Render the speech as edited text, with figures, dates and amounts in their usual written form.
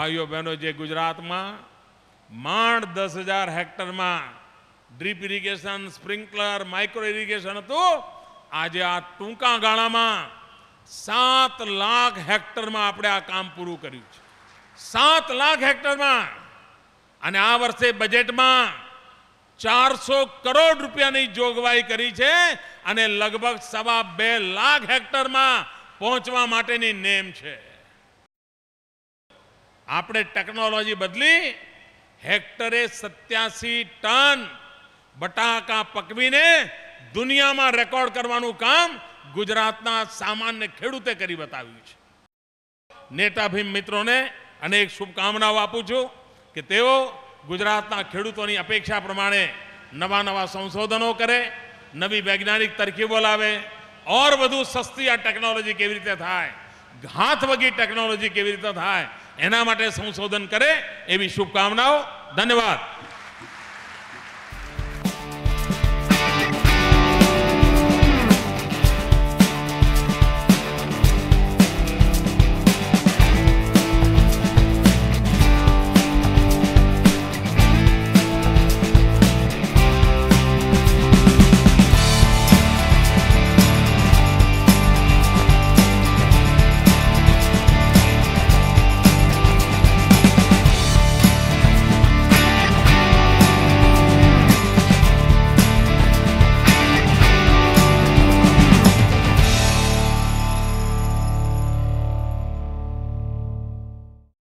भाईओ बहनों जे गुजरात में माण 10,000 हेक्टर में drip irrigation sprinkler micro irrigation तो आज आ टूंका गाळा में 7 लाख हेक्टर में आपणे आ काम पूरु कर्युं छे। 7 लाख हेक्टर में अने आ वर्षे बजेट में 400 करोड़ रूपियानी जोगवाई करी छे अने लगभग 2.25 लाख हेक्टर में पहोंचवा माटेनी नेम छे। आपणे टेक्नोलॉजी बदली हेक्टरे 87 टन बटाका पकवीने दुनिया में रेकॉर्ड करवानुं काम गुजरातना सामान्य खेडूते करी बताव्युं छे। नेटाभीम मित्रोने अनेक शुभकामनाओं आपूं छुं कि तेओ गुजरातना खेडूतोनी अपेक्षा प्रमाणे नवा नवा संशोधनों करे, नवी वैज्ञानिक तरकीबो लावे और वधु सस्ती आ टेक्नोलॉजी केवी रीते थाय, हाथ वगी टेक्नोलॉजी केवी रीते थाय एना माटे संशोधन करे एवी शुभकामनाओं। धन्यवाद।